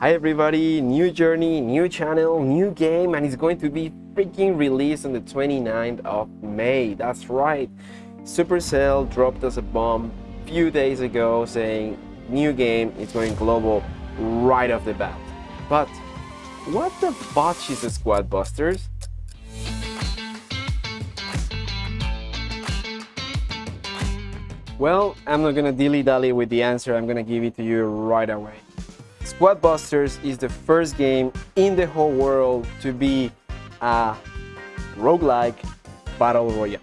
Hi everybody, new journey, new channel, new game, and it's going to be freaking released on the 29th of May. That's right. Supercell dropped us a bomb a few days ago saying new game is going global right off the bat. But what the fudge is a Squad Busters? Well, I'm not gonna dilly-dally with the answer, I'm gonna give it to you right away. Squad Busters is the first game in the whole world to be a roguelike battle royale.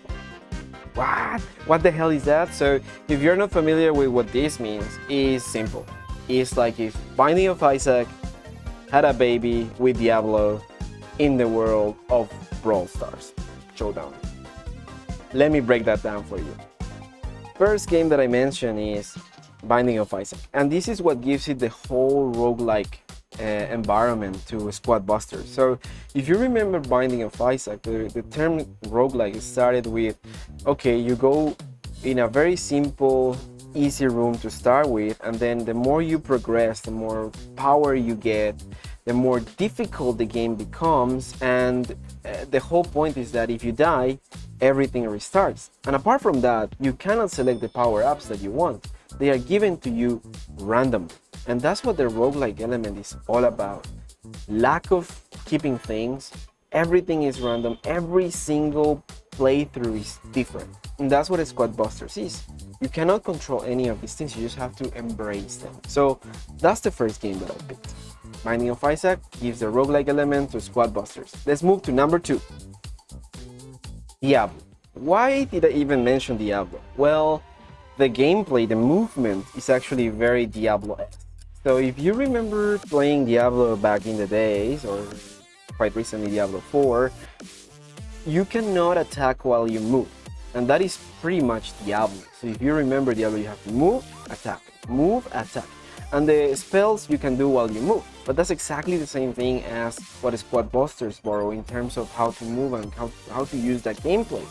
What? What the hell is that? So if you're not familiar with what this means, it's simple. It's like if Binding of Isaac had a baby with Diablo in the world of Brawl Stars Showdown. Let me break that down for you. First game that I mentioned is Binding of Isaac, and this is what gives it the whole roguelike environment to Squad Busters. So if you remember Binding of Isaac, the term roguelike started with, okay, you go in a very simple, easy room to start with, and then the more you progress, the more power you get, the more difficult the game becomes, and the whole point is that if you die, everything restarts. And apart from that, you cannot select the power-ups that you want. They are given to you randomly. And that's what the roguelike element is all about. Lack of keeping things, everything is random, every single playthrough is different. And that's what a Squad Busters is. You cannot control any of these things, you just have to embrace them. So that's the first game that I picked. Binding of Isaac gives the roguelike element to Squad Busters. Let's move to number 2. Diablo. Why did I even mention Diablo? Well, the gameplay, the movement is actually very Diablo-esque. So if you remember playing Diablo back in the days, or quite recently Diablo 4, you cannot attack while you move. And that is pretty much Diablo. So if you remember Diablo, you have to move, attack, move, attack. And the spells you can do while you move. But that's exactly the same thing as what Squad Busters borrow in terms of how to move and how to use that gameplay.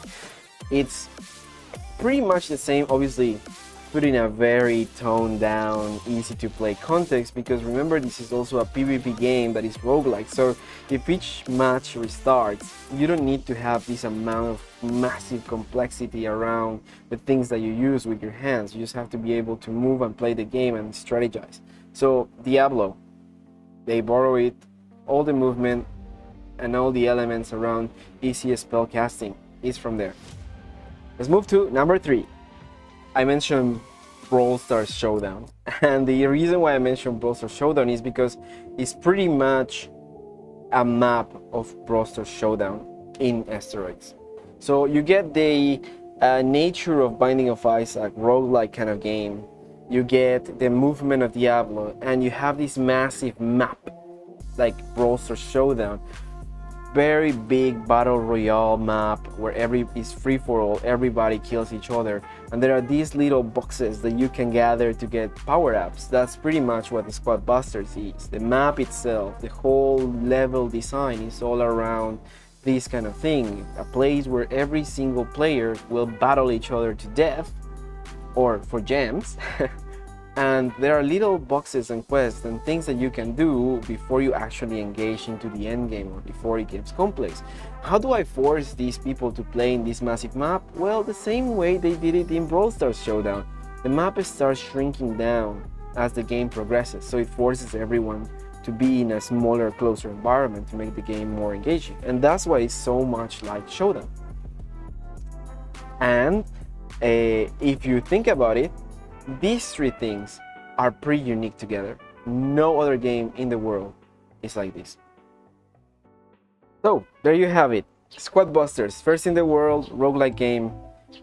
It's pretty much the same, obviously put in a very toned down, easy to play context, because remember this is also a PvP game that is roguelike. So if each match restarts, you don't need to have this amount of massive complexity around the things that you use with your hands. You just have to be able to move and play the game and strategize. So Diablo, they borrow it, all the movement and all the elements around easy spell casting is from there. Let's move to number 3. I mentioned Brawl Stars Showdown, and the reason why I mentioned Brawl Stars Showdown is because it's pretty much a map of Brawl Stars Showdown in steroids. So you get the nature of Binding of Isaac, roguelike kind of game. You get the movement of Diablo, and you have this massive map like Brawl Stars Showdown. Very big battle royale map where is free for all, everybody kills each other, and there are these little boxes that you can gather to get power-ups. That's pretty much what the Squad Busters is. The map itself, the whole level design is all around this kind of thing, a place where every single player will battle each other to death or for gems. And there are little boxes and quests and things that you can do before you actually engage into the end game or before it gets complex. How do I force these people to play in this massive map? Well, the same way they did it in Brawl Stars Showdown. The map starts shrinking down as the game progresses, so it forces everyone to be in a smaller, closer environment to make the game more engaging. And that's why it's so much like Showdown. And if you think about it, these 3 things are pretty unique together. No other game in the world is like this. So there you have it. Squad Busters, first in the world roguelike game,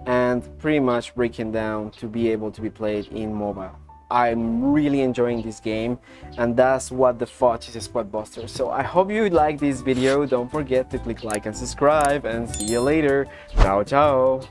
and pretty much breaking down to be able to be played in mobile. I'm really enjoying this game, and that's what the fudge is, a Squad Busters. So I hope you like this video. Don't forget to click like and subscribe, and see you later. Ciao ciao.